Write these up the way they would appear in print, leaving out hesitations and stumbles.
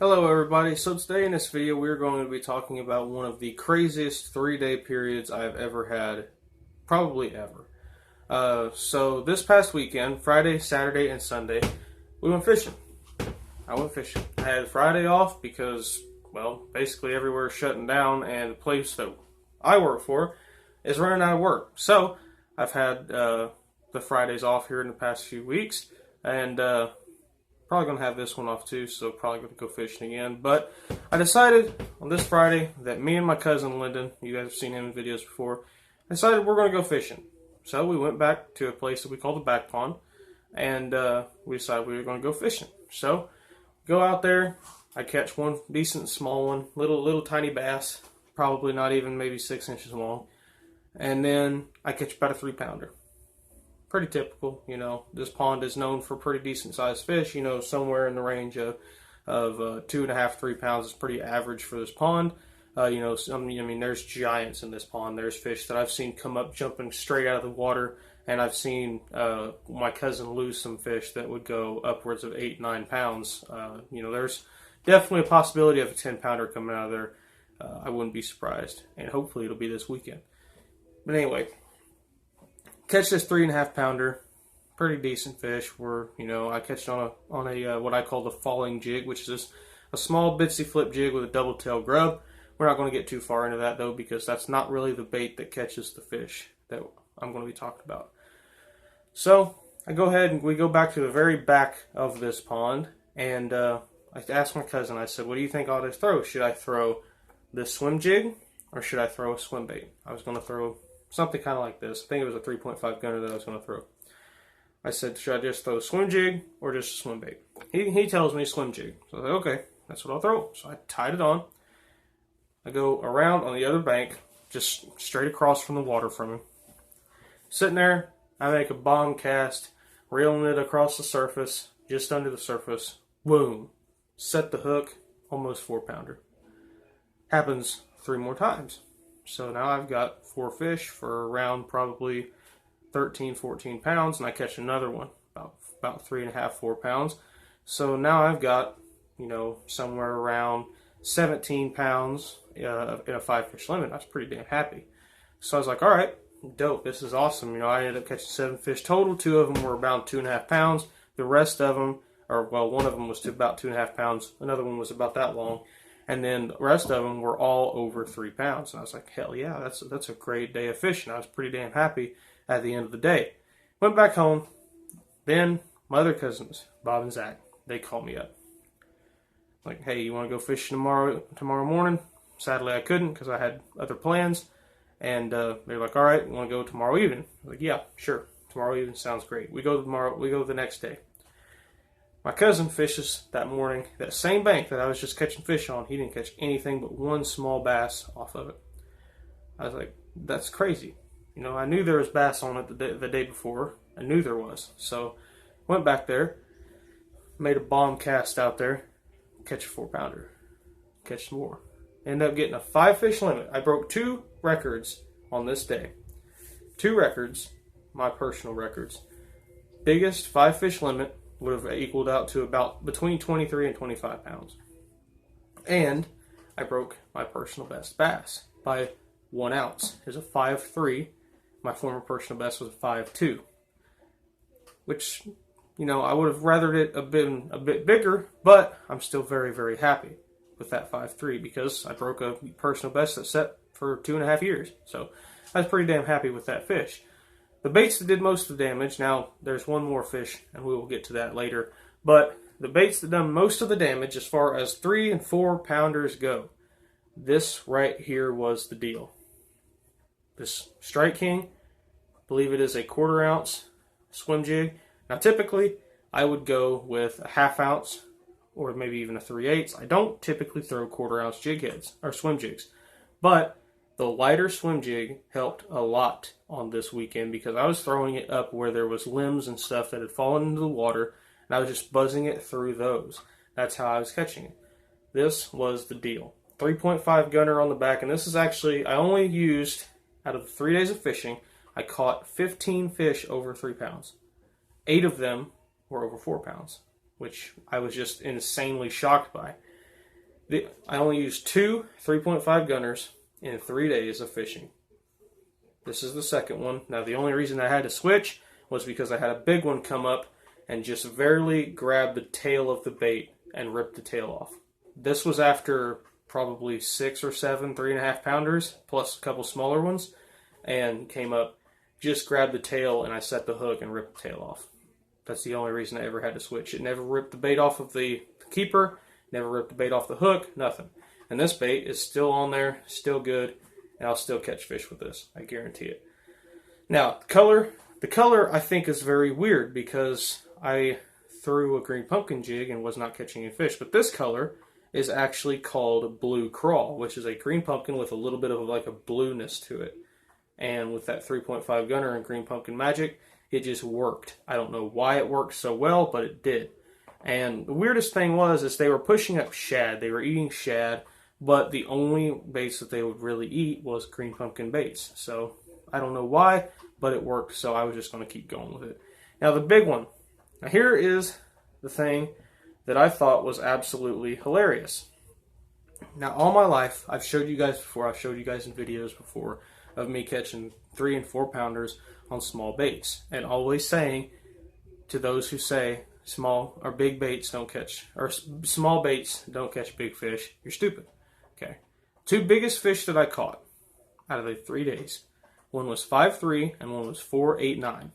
Hello everybody, so today in this video we're going to be talking about one of the craziest 3-day periods I've ever had, probably ever. So this past weekend, Friday, Saturday, and Sunday, we went fishing. I went fishing. I had Friday off because, well, basically everywhere is shutting down and the place that I work for is running out of work. So I've had the Fridays off here in the past few weeks, and probably going to have this one off too, so probably going to go fishing again. But I decided on this Friday that me and my cousin Lyndon, you guys have seen him in videos before, I decided we're going to go fishing. So we went back to a place that we call the back pond, and we decided we were going to go fishing. So go out there, I catch one decent small one, little tiny bass, probably not even maybe 6 inches long, and then I catch about a 3-pounder. Pretty typical, you know. This pond is known for pretty decent sized fish, you know, somewhere in the range of 2.5, 3 pounds is pretty average for this pond. You know, there's giants in this pond. There's fish that I've seen come up jumping straight out of the water, and I've seen my cousin lose some fish that would go upwards of 8, 9 pounds. You know, there's definitely a possibility of a 10-pounder coming out of there. I wouldn't be surprised, and hopefully it'll be this weekend. But anyway, catch this 3.5-pounder, pretty decent fish. I catched on a what I call the falling jig, which is just a small bitsy flip jig with a double tail grub. We're not going to get too far into that though, because that's not really the bait that catches the fish that I'm going to be talking about. So I go ahead and we go back to the very back of this pond, and I asked my cousin, I said, what do you think I ought to throw? Should I throw this swim jig or should I throw a swim bait? I was going to throw something kind of like this. I think it was a 3.5 gunner that I was going to throw. I said, should I just throw a swim jig or just a swim bait? He tells me swim jig. So I was like, okay, that's what I'll throw. So I tied it on. I go around on the other bank, just straight across from the water from him. Sitting there, I make a bomb cast, reeling it across the surface, just under the surface. Boom. Set the hook, almost 4-pounder. Happens 3 more times. So now I've got 4 fish for around probably 13, 14 pounds, and I catch another one, about 3.5, 4 pounds. So now I've got, you know, somewhere around 17 pounds in a 5-fish limit. I was pretty damn happy. So I was like, all right, dope, this is awesome. You know, I ended up catching 7 fish total. 2 of them were about 2.5 pounds. The rest of them, one of them was to about 2.5 pounds. Another one was about that long. And then the rest of them were all over 3 pounds. And I was like, hell yeah, that's a great day of fishing. I was pretty damn happy at the end of the day. Went back home. Then my other cousins, Bob and Zach, they called me up. Like, hey, you want to go fishing tomorrow morning? Sadly, I couldn't because I had other plans. And they were like, all right, you want to go tomorrow evening? I was like, yeah, sure. Tomorrow evening sounds great. We go the next day. My cousin fishes that morning, that same bank that I was just catching fish on. He didn't catch anything but 1 small bass off of it. I was like, that's crazy. You know, I knew there was bass on it the day before. I knew there was. So went back there, made a bomb cast out there, catch a 4-pounder, catch some more. Ended up getting a 5-fish limit. I broke 2 records on this day. 2 records, my personal records. Biggest 5-fish limit would have equaled out to about between 23 and 25 pounds. And I broke my personal best bass by 1 ounce. It was a 5.3. My former personal best was a 5.2. Which, you know, I would have rathered it a bit bigger, but I'm still very, very happy with that 5.3 because I broke a personal best that's set for 2.5 years. So I was pretty damn happy with that fish. The baits that did most of the damage, now there's one more fish and we will get to that later, but the baits that done most of the damage as far as 3 and 4 pounders go, this right here was the deal. This Strike King, I believe it is a 1/4 ounce swim jig. Now typically I would go with a 1/2 ounce or maybe even a 3/8. I don't typically throw 1/4 ounce jig heads or swim jigs, but the lighter swim jig helped a lot on this weekend because I was throwing it up where there was limbs and stuff that had fallen into the water, and I was just buzzing it through those. That's how I was catching it. This was the deal. 3.5 gunner on the back, and this is actually, I only used, out of the 3 days of fishing, I caught 15 fish over 3 pounds. 8 of them were over 4 pounds, which I was just insanely shocked by. I only used two 3.5 gunners in 3 days of fishing. This is the second one. Now, the only reason I had to switch was because I had a big one come up and just barely grabbed the tail of the bait and ripped the tail off. This was after probably 6 or 7 3.5 pounders, plus a couple smaller ones, and came up, just grabbed the tail, and I set the hook and ripped the tail off. That's the only reason I ever had to switch. It never ripped the bait off of the keeper, never ripped the bait off the hook, nothing. And this bait is still on there, still good, and I'll still catch fish with this. I guarantee it. Now, the color I think is very weird because I threw a green pumpkin jig and was not catching any fish. But this color is actually called blue crawl, which is a green pumpkin with a little bit of like a blueness to it. And with that 3.5 gunner and Green Pumpkin Magic, it just worked. I don't know why it worked so well, but it did. And the weirdest thing is they were pushing up shad. They were eating shad, but the only baits that they would really eat was green pumpkin baits. So I don't know why, but it worked, so I was just going to keep going with it. Now the big one. Now here is the thing that I thought was absolutely hilarious. Now all my life, I've showed you guys before, I've showed you guys in videos before of me catching 3 and 4 pounders on small baits, and always saying to those who say small or big baits don't catch, or small baits don't catch big fish, you're stupid. Okay, 2 biggest fish that I caught out of the 3 days, one was 5.3 and one was 4.89.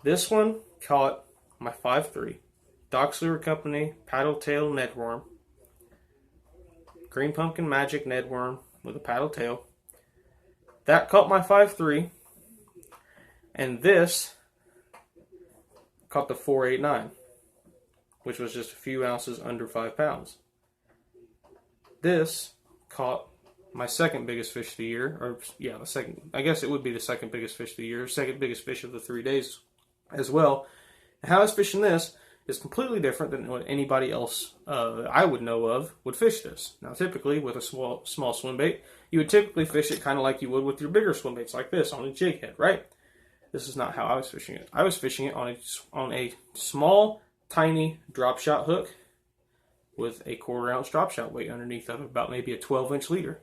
This one caught my 5.3 Doc's Lure Company paddle tail Ned worm, Green Pumpkin Magic Ned worm with a paddle tail. That caught my 5.3, and this caught the 4.89, which was just a few ounces under 5 pounds. This caught my second biggest fish of the year, or yeah, the second. I guess it would be the second biggest fish of the year, second biggest fish of the 3 days as well. And how I was fishing this is completely different than what anybody else I would know of would fish this. Now, typically with a small swim bait, you would typically fish it kind of like you would with your bigger swim baits like this on a jig head, right? This is not how I was fishing it. I was fishing it on a small, tiny drop shot hook with a 1/4 ounce drop shot weight underneath of it, about maybe a 12-inch leader.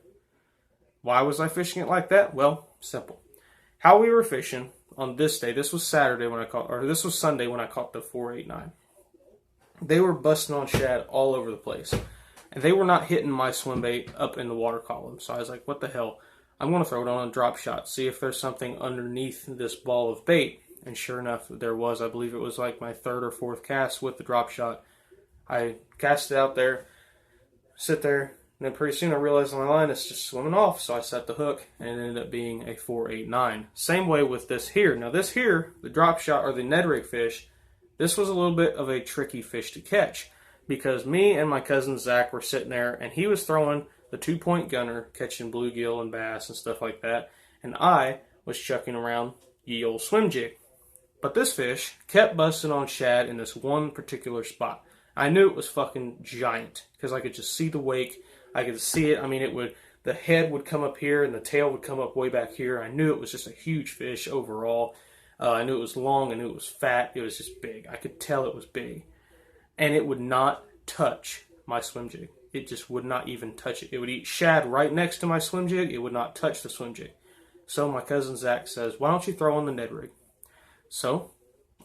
Why was I fishing it like that? Well, simple. How we were fishing on this day, this was Saturday when I caught, or this was Sunday when I caught the 4.89. They were busting on shad all over the place. And they were not hitting my swim bait up in the water column. So I was like, what the hell? I'm going to throw it on a drop shot, see if there's something underneath this ball of bait. And sure enough, there was. I believe it was like my 3rd or 4th cast with the drop shot. I cast it out there, sit there, and then pretty soon I realized my line is just swimming off. So I set the hook, and it ended up being a 4.89. Same way with this here. Now this here, the drop shot or the Ned rig fish, this was a little bit of a tricky fish to catch because me and my cousin Zach were sitting there and he was throwing the 2-point gunner, catching bluegill and bass and stuff like that, and I was chucking around ye old swim jig. But this fish kept busting on shad in this one particular spot. I knew it was fucking giant because I could just see the wake. I could see it. I mean, the head would come up here and the tail would come up way back here. I knew it was just a huge fish overall. I knew it was long. I knew it was fat. It was just big. I could tell it was big. And it would not touch my swim jig. It just would not even touch it. It would eat shad right next to my swim jig. It would not touch the swim jig. So my cousin Zach says, why don't you throw on the Ned rig? So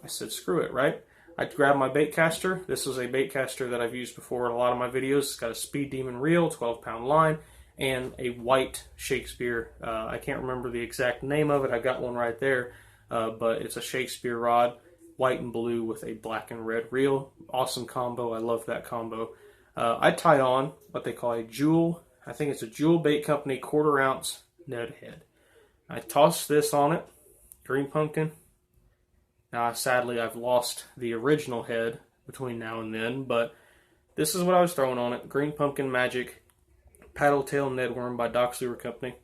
I said, screw it, right? I grabbed my bait caster. This is a bait caster that I've used before in a lot of my videos. It's got a Speed Demon reel, 12-pound line, and a white Shakespeare. I can't remember the exact name of it. I got one right there. But it's a Shakespeare rod, white and blue with a black and red reel. Awesome combo. I love that combo. I tie on what they call a Jewel. I think it's a Jewel Bait Company 1/4 ounce Ned head. I toss this on it. Green pumpkin. Now, sadly, I've lost the original head between now and then, but this is what I was throwing on it. Green Pumpkin Magic Paddle Tail Ned worm by Doc's Lure Company.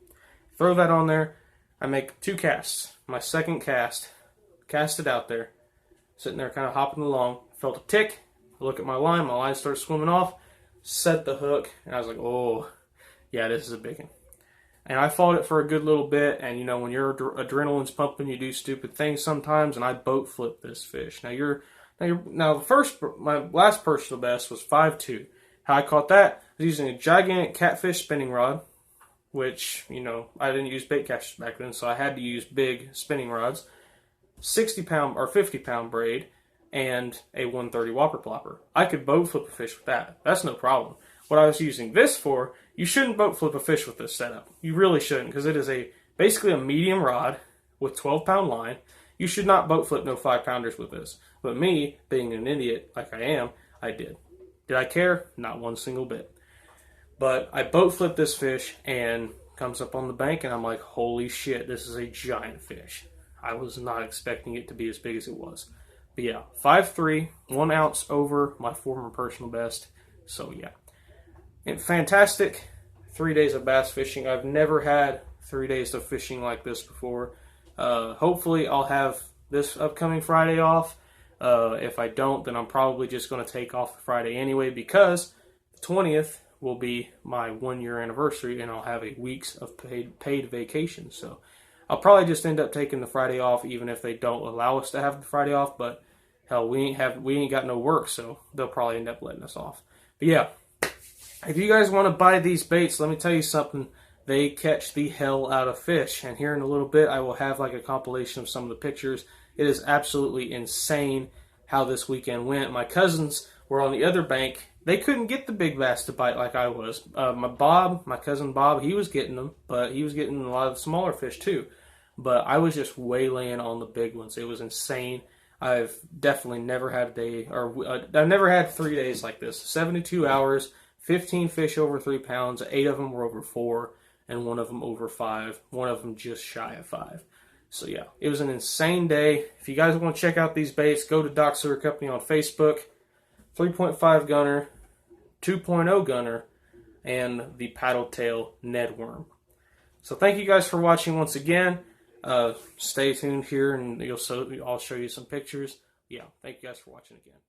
Throw that on there. I make 2 casts. My second cast it out there, sitting there kind of hopping along. Felt a tick. I look at my line starts swimming off, set the hook, and I was like, oh, yeah, this is a big one. And I fought it for a good little bit, and you know, when your adrenaline's pumping, you do stupid things sometimes, and I boat flipped this fish. My last personal best was 5.2. How I caught that I was using a gigantic catfish spinning rod, which, you know, I didn't use bait catchers back then, so I had to use big spinning rods, 60-pound or 50-pound braid, and a 130 whopper plopper. I could boat flip a fish with that. That's no problem. What I was using this for, you shouldn't boat flip a fish with this setup. You really shouldn't, because it is basically a medium rod with 12-pound line. You should not boat flip no 5-pounders with this. But me, being an idiot like I am, I did. Did I care? Not one single bit. But I boat flipped this fish and comes up on the bank, and I'm like, holy shit, this is a giant fish. I was not expecting it to be as big as it was. But yeah, 5'3", 1 ounce over my former personal best. So yeah. And fantastic 3 days of bass fishing. I've never had 3 days of fishing like this before. Hopefully I'll have this upcoming Friday off. If I don't, then I'm probably just going to take off the Friday anyway, because the 20th will be my 1-year anniversary, and I'll have a weeks of paid vacation. So I'll probably just end up taking the Friday off, even if they don't allow us to have the Friday off. But hell, we ain't got no work, so they'll probably end up letting us off. But yeah, if you guys want to buy these baits, let me tell you something. They catch the hell out of fish, and here in a little bit I will have like a compilation of some of the pictures. It is absolutely insane how this weekend went. My cousins were on the other bank. They couldn't get the big bass to bite like I was. My cousin Bob, he was getting them, but he was getting a lot of smaller fish too. But I was just waylaying on the big ones. It was insane. I've definitely never had a day, or I've never had 3 days like this. 72 hours, 15 fish over 3 pounds, 8 of them were over 4, and 1 of them over 5. 1 of them just shy of 5. So yeah, it was an insane day. If you guys want to check out these baits, go to Doc Sewer Company on Facebook. 3.5 gunner, 2.0 gunner, and the paddle tail Ned worm. So thank you guys for watching once again. Stay tuned here, and I'll show you some pictures. Yeah, thank you guys for watching again.